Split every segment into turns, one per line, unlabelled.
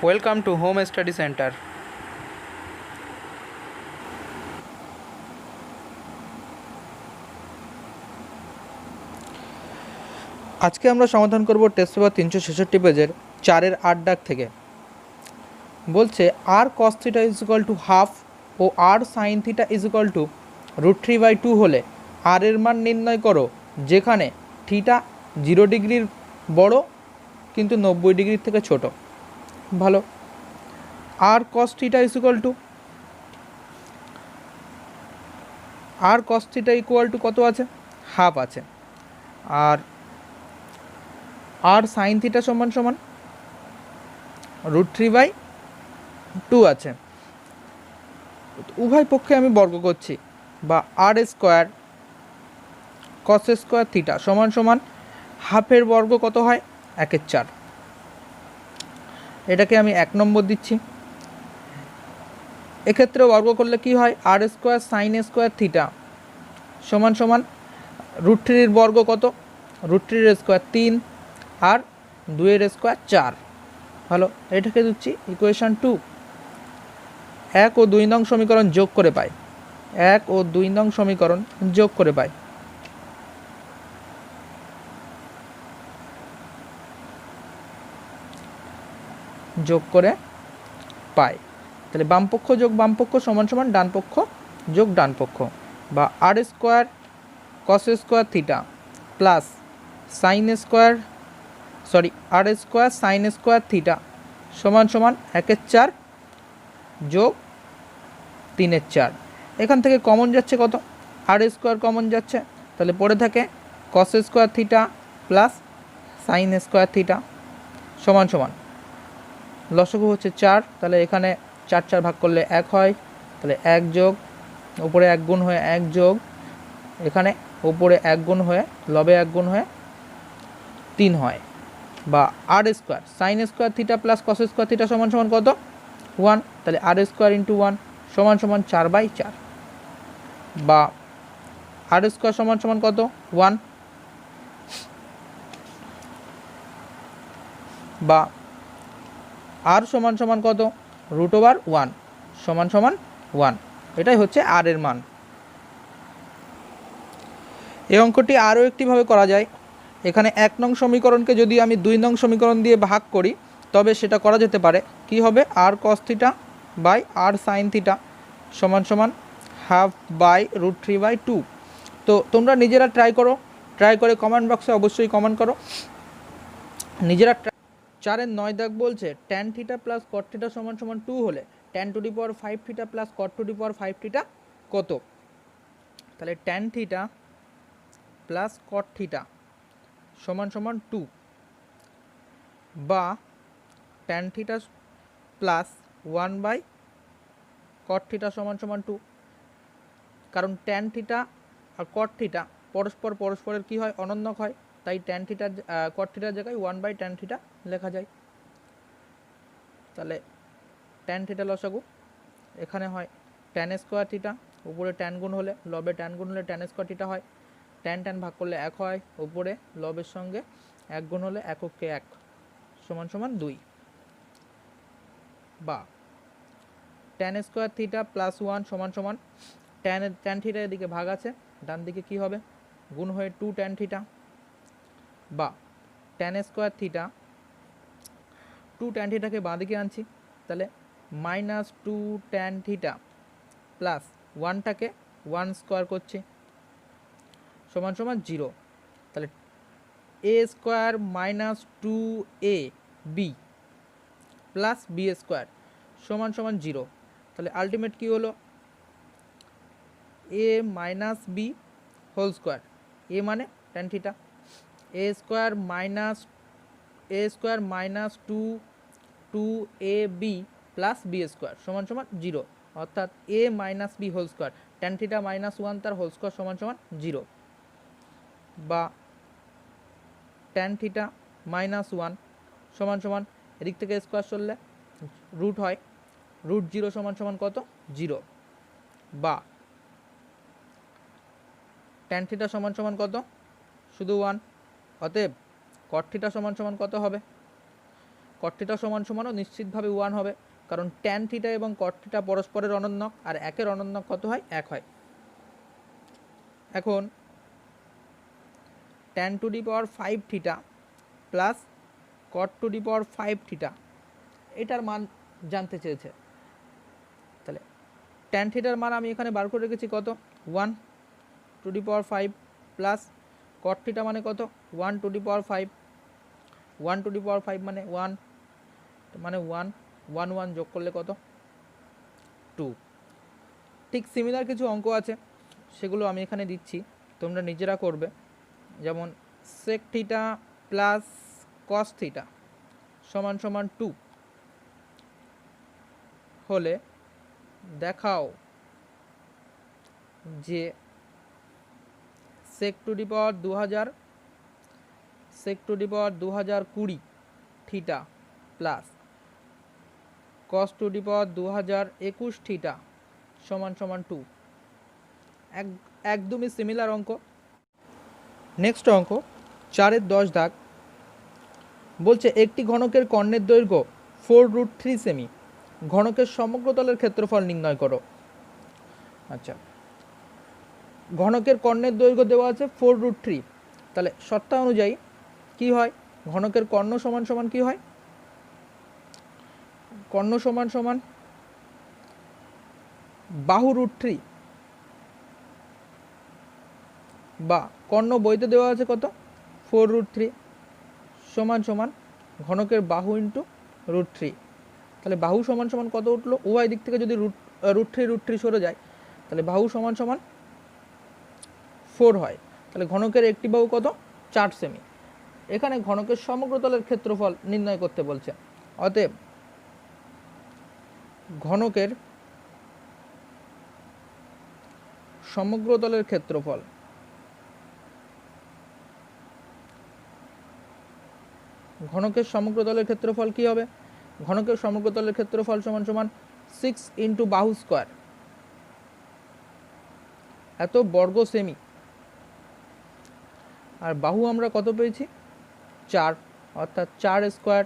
Welcome to Home Study Center. আজকে আমরা সমাধান করব টেস্ট পেপার 366 পেজের 4-এর 8 দাগ থেকে। বলছে আর cos theta is equal to half ও আর sine theta is equal to √3/2 হলে আর এর মান নির্ণয় করো যেখানে থিটা 0 ডিগ্রির বড় কিন্তু 90 ডিগ্রির থেকে ছোট। ভালো, আর cos theta is equal two কত আছে? হাফ আছে। আর সাইন থিটা সমান সমান √3/2 আছে। উভয় পক্ষে আমি বর্গ করছি, বা r square cos square theta সমান সমান হাফের বর্গ কত হয়? 1/4। এটাকে আমি 1 নম্বর দিচ্ছি। এক্ষেত্রে বর্গ করলে কি হয়? আর স্কোয়ার সাইন স্কোয়ার থিটা সমান সমান √3 বর্গ কত? √3 স্কোয়ার 3 আর 2 স্কোয়ার 4। ভালো, এটাকে দিচ্ছি ইকুয়েশন 2। 1 ও 2 নং সমীকরণ যোগ করে পাই। 1 ও 2 নং সমীকরণ যোগ করে পাই। তাহলে বামপক্ষ যোগ বামপক্ষ সমান সমান ডান পক্ষ যোগ ডান পক্ষ, বা r square cos square theta plus r square sine square theta সমান সমান 1/4 যোগ 3/4। এখান থেকে কমন যাচ্ছে কত? আর স্কোয়ার কমন যাচ্ছে, তাহলে পড়ে থাকে কস square theta plus sign square theta সমান সমান লসগু হচ্ছে 4। তাহলে এখানে 4 ভাগ করলে 1 হয়, তাহলে 1 যোগ উপরে 1 গুণ হয়ে 1 যোগ এখানে উপরে 1 গুণ হয়ে লবে 1 গুণ হয়ে 3 হয়, বা r square sine square theta plus cos square theta সমান সমান কত? 1। তাহলে আর স্কোয়ার ইন্টু 1 সমান সমান 4/4, বা আর স্কোয়ার সমান সমান কত? 1, বা আর সমান সমান কত? √1 সমান সমান 1। এটাই হচ্ছে আর এর মান। এই অঙ্কটি আরও একটিভাবে করা যায়। এখানে 1 নং সমীকরণকে যদি আমি 2 নং সমীকরণ দিয়ে ভাগ করি তবে সেটা করা যেতে পারে। কি হবে? R cos theta by r sine theta সমান সমান হাফ বাই √3/2। তো তোমরা নিজেরা ট্রাই করে কমেন্ট বক্সে অবশ্যই কমেন্ট করো নিজেরা। 4-এর 9 দাগ বলছে tan theta plus cot theta সমান সমান 2 হলে tan⁵ theta plus cot⁵ theta কত? তাহলে tan theta plus cot theta সমান সমান 2, বা tan theta plus 1/cot theta সমান সমান 2। কারণ ট্যান থিটা আর কট থিটা পরস্পরের কি হয়? অনন্যক হয়। তাই ট্যান থিটার কট থিটার জায়গায় 1/tan থিটা লেখা যায়। তাহলে ট্যান থিটা লসাগু এখানে হয় ট্যান স্কোয়ার থিটা, উপরে ট্যান গুণ হলে লবে ট্যান গুণ হলে ট্যান স্কোয়ার থিটা হয়। ট্যান ভাগ করলে 1 হয়, উপরে লবের সঙ্গে 1 গুণ হলে এককে 1 সমান সমান 2, বা ট্যান স্কোয়ার থিটা প্লাস 1 সমান সমান ট্যান থিটা এদিকে ভাগ আছে, ডান দিকে কি হবে? গুণ হয়ে 2 ট্যান থিটা, বা ট্যান স্কোয়ার থিটা 2 ট্যান থিটাকে বাঁ দিকে আনছি, তাহলে -2 ট্যান থিটা প্লাস 1টাকে 1 স্কোয়ার করছি সমান সমান 0। তাহলে a square -2ab plus b square সমান সমান 0। তাহলে আলটিমেট কি হলো? a minus b whole square, a মানে tan theta, a square -2ab plus b square সমান সমান 0, অর্থাৎ a minus b whole square tan theta -1 তার হোল স্কোয়ার সমান সমান 0, বা ট্যান থিটা -1 সমান সমান এদিক থেকে স্কোয়ার চললে রুট হয়, √0 সমান সমান কত? 0, বা ট্যান থিটা সমান সমান কত? শুধু 1। অতএব কট থিটা সমান সমান কত হবে? কট থিটা সমান সমানও নিশ্চিতভাবে 1 হবে, কারণ ট্যান থিটা এবং কট থিটা পরস্পরের অনন্যক, আর একের অনন্যক কত হয়? 1 হয়। এখন tan two the power 5 theta plus cot to the power 5 theta, এটার মান জানতে চেয়েছে। তাহলে ট্যান থিটার মান আমি এখানে বার করে রেখেছি কত? 1 two the power 5 plus cot theta মানে কত? 1 two the power 5, 1 two the পাওয়ার 5 মানে 1, মানে 1 1 1 যোগ করলে কত? 2। ঠিক সিমিলার কিছু অঙ্ক আছে, সেগুলো আমি এখানে দিচ্ছি, তোমরা নিজেরা করবে। যেমন sec theta plus cos theta সমান সমান 2 হলে দেখাও যে sec to the power 2020 theta plus cos to the power 2021 theta সমান সমান 2। একদমই সিমিলার অঙ্ক। নেক্সট অঙ্ক 4-এর 10 দাগ, বলছে একটি ঘনকের কর্ণের দৈর্ঘ্য 4√3 সেমি, ঘনকের সমগ্রতলের ক্ষেত্রফল নির্ণয় করো। আচ্ছা, ঘনকের কর্ণের দৈর্ঘ্য দেওয়া আছে 4√3, তাহলে শর্ত অনুযায়ী কি হয়? ঘনকের কর্ণ সমান সমান কি হয়? কর্ণ সমান সমান বাহু √3, বা কর্ণ বইতে দেওয়া আছে কত? 4√3 সমান সমান ঘনকের বাহু ইন্টু √3। তাহলে বাহু সমান সমান কত উঠলো? উভয় দিক থেকে যদি √3 সরে যায়, তাহলে বাহু সমান সমান 4 হয়। তাহলে ঘনকের একটি বাহু কত? 4 সেমি। এখানে ঘনকের সমগ্রতলের ক্ষেত্রফল নির্ণয় করতে বলছে। অতএব ঘনকের সমগ্রতলের ক্ষেত্রফল কি হবে? ঘনকের সমগ্রতলের ক্ষেত্রফল সমান সমান 6 ইন্টু বাহু স্কোয়ার, এত বর্গ সেমি। আর বাহু আমরা কত পেয়েছি? 4, অর্থাৎ 4 স্কোয়ার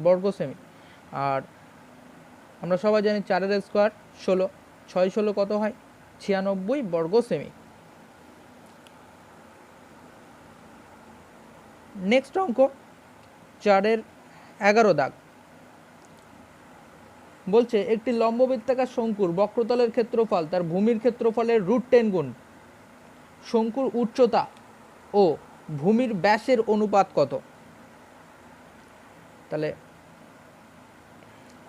বর্গ সেমি। আর আমরা সবাই জানি 4-এর স্কোয়ার 16, 6 16 কত হয়? 96 বর্গ সেমি। নেক্সট অঙ্ক 4-এর 11 দাগ, বলছে একটি লম্ববৃত্তাকার শঙ্কুর বক্রতলের ক্ষেত্রফল তার ভূমির ক্ষেত্রফলের √10 গুণ, শঙ্কুর উচ্চতা ও ভূমির ব্যাসের অনুপাত কত? তাহলে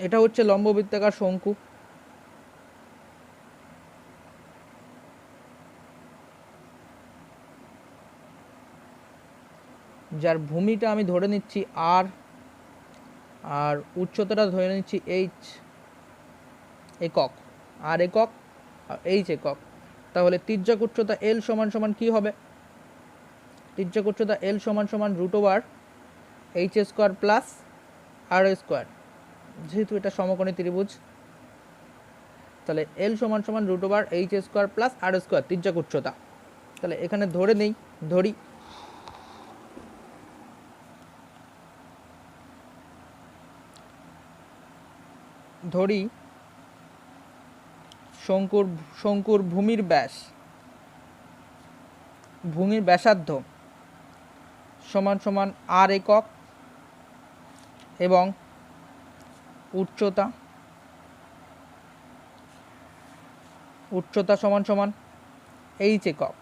এটা হচ্ছে লম্ববৃত্তাকার শঙ্কু। যার ভূমিটা আমি ধরে নিচ্ছি আর, আর উচ্চতাটা ধরে নিচ্ছি এইচ একক, আর একক, এইচ একক। তাহলে তির্যক উচ্চতা এল সমান সমান কি হবে? তির্যক উচ্চতা এল সমান সমান √8² প্লাস r², যেহেতু এটা সমকোণী ত্রিভুজ, তাহলে এল সমান সমান √8² প্লাস r² তির্যক উচ্চতা। তাহলে এখানে ধরে নেই, ধরি শঙ্কুর ভূমির ব্যাসার্ধ সমান সমান আর একক এবং উচ্চতা সমান সমান এইচ একক।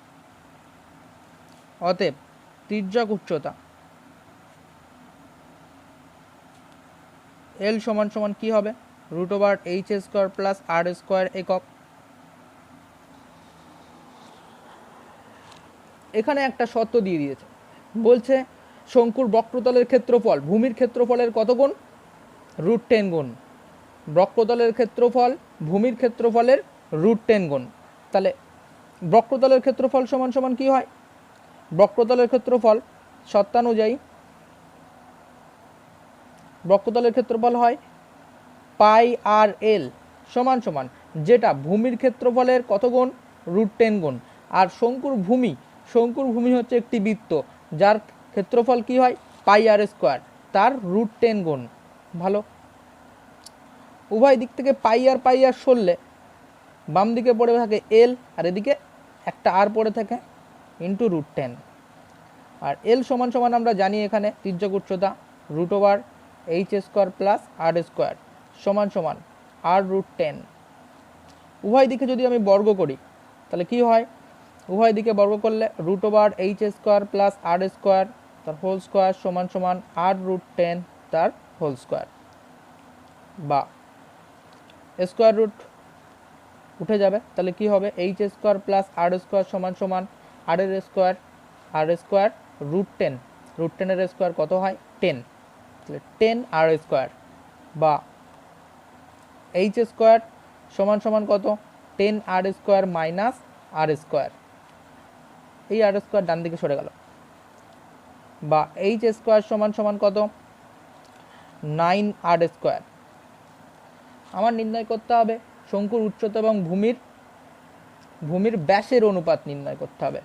অতএব তির্যক উচ্চতা এল সমান সমান কি হবে? √8² প্লাস r² একক। এখানে একটা শর্ত দিয়ে দিয়েছে, বলছে শঙ্কুর বক্রতলের ক্ষেত্রফল ভূমির ক্ষেত্রফলের কত গুণ? √10 গুণ। বক্রতলের ক্ষেত্রফল ভূমির ক্ষেত্রফলের √10 গুণ। তাহলে বক্রতলের ক্ষেত্রফল সমান সমান কি হয়? বক্রতলের ক্ষেত্রফল শর্তানুযায়ী বক্রতলের ক্ষেত্রফল হয় πr/l সমান সমান, যেটা ভূমির ক্ষেত্রফলের কত গুণ? √10 গুণ। আর শঙ্কুর ভূমি হচ্ছে একটি বৃত্ত, যার ক্ষেত্রফল কি হয়? πr², তার √10 গুণ। ভালো। উভয় দিক থেকে পাই আর সরলে বাম দিকে পড়ে থাকে এল, আর এদিকে একটা আর পড়ে থাকে ইন্টু √10। আর এল সমান সমান আমরা জানি এখানে তির্যক উচ্চতা √h² প্লাস r² সমান সমান r√10। উভয় দিকে যদি আমি বর্গ করি তাহলে কি হয়, উভয় দিকে বর্গ করলে √h² প্লাস r² তার হোল স্কোয়ার সমান সমান r√10 তার হোল স্কোয়ার, বা স্কোয়ার রুট উঠে যাবে, তাহলে কি হবে h² প্লাস r² সমান সমান r এর স্কোয়ার √10, √10 এর স্কোয়ার কত হয় 10, তাহলে 10r², বা h² সমান সমান কত 10r² মাইনাস r², এই r² ডান দিকে সরে গেল, বা h² সমান সমান কত 9r²। আমার নির্ণয় করতে হবে শঙ্কুর উচ্চতা এবং ভূমির ব্যাসের অনুপাত নির্ণয় করতে হবে,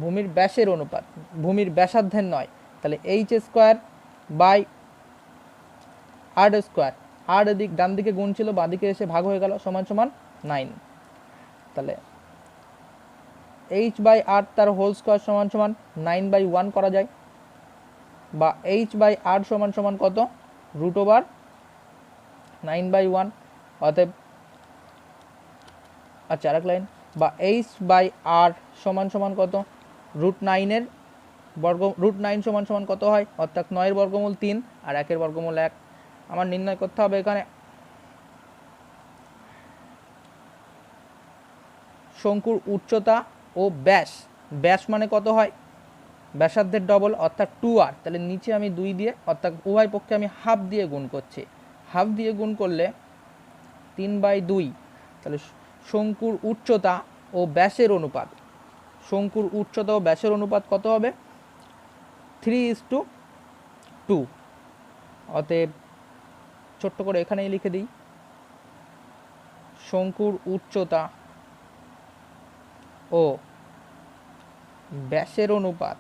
ভূমির ব্যাসের অনুপাত, ভূমির ব্যাসার্ধের নয়। তাহলে h² বাই r², আর এদিক ডান দিকে গুণ ছিল বাঁ দিকে এসে ভাগ হয়ে গেল সমান সমান 9, তাহলে h/r তার হোল স্কোয়ার সমান সমান 9/1 করা যায়, বা h/r সমান সমান কত √9/1, অতএব আচ্ছা আরেক লাইন, বা h/r সমান সমান কত √9 এর বর্গ, √9 সমান সমান কত হয়, অর্থাৎ 9 এর বর্গমূল 3 আর 1 এর বর্গমূল 1। আমার নির্ণয় করতে হবে এখানে শঙ্কুর উচ্চতা ও ব্যাস, ব্যাস মানে কত হয় ব্যাসার্ধের ডবল অর্থাৎ 2r, তাহলে নিচে আমি 2 দিয়ে অর্থাৎ উভয় পক্ষে আমি হাফ দিয়ে গুণ করছি, হাফ দিয়ে গুণ করলে 3/2, তাহলে শঙ্কুর উচ্চতা ও ব্যাসের অনুপাত, শঙ্কুর উচ্চতা ও ব্যাসের অনুপাত কত হবে 3:2। অতএব ছোট্ট করে এখানেই লিখে দিই শঙ্কুর উচ্চতা ও ব্যাসের অনুপাত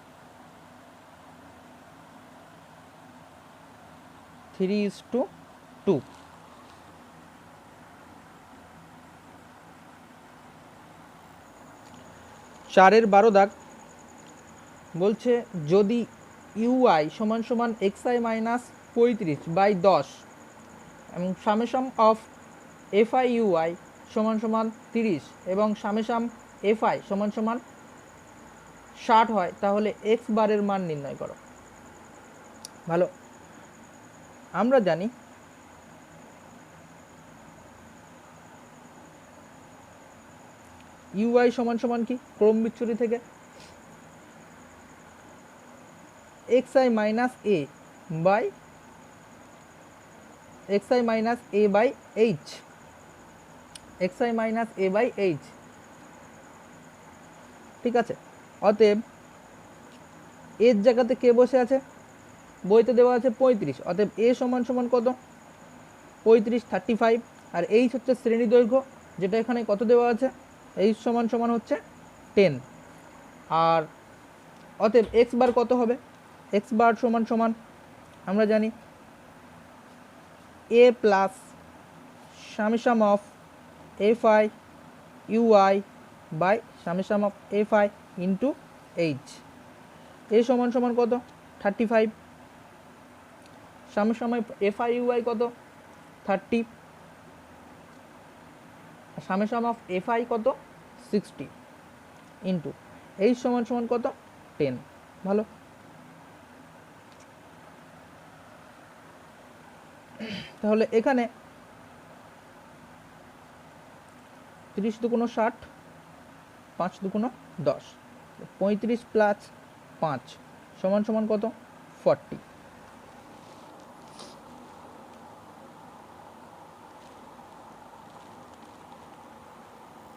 3:2। 4-12 দাগ বলছে যদি ইউআই সমান সমান xi মাইনাস 35/10 এবং সামেশাম অফ এফআই ইউআই সমান সমান 30 এবং সামেশাম এফআই সমান সমান 60 হয়, তাহলে এক্স বারের মান নির্ণয় করো। ভালো, আমরা জানি ইউআই সমান সমান কি ক্রম বিচ্যুতি থেকে xi minus a by xi minus a by h, xi minus a by h, ঠিক আছে। অতএব এর জায়গাতে কে বসে আছে, বইতে দেওয়া আছে 35, অতএব a সমান সমান কত 35 35, আর h হচ্ছে শ্রেণী দৈর্ঘ্য যেটা এখানে কত দেওয়া আছে h সমান সমান হচ্ছে 10, আর অতএব x বার কত হবে, x বার সমান সমান আমরা জানি a plus summation of fi ui by summation of fi into h, a সমান সমান কত 35, সামেশাম অফ এফআই ইউআই কত 30, সামেশাম অফ এফআই কত 60 ইন্টু h সমান সমান কত 10। ভালো, তাহলে এখানে 30 × 2 = 60, 5 × 2 = 10, 35 প্লাস 5 সমান সমান কত 40।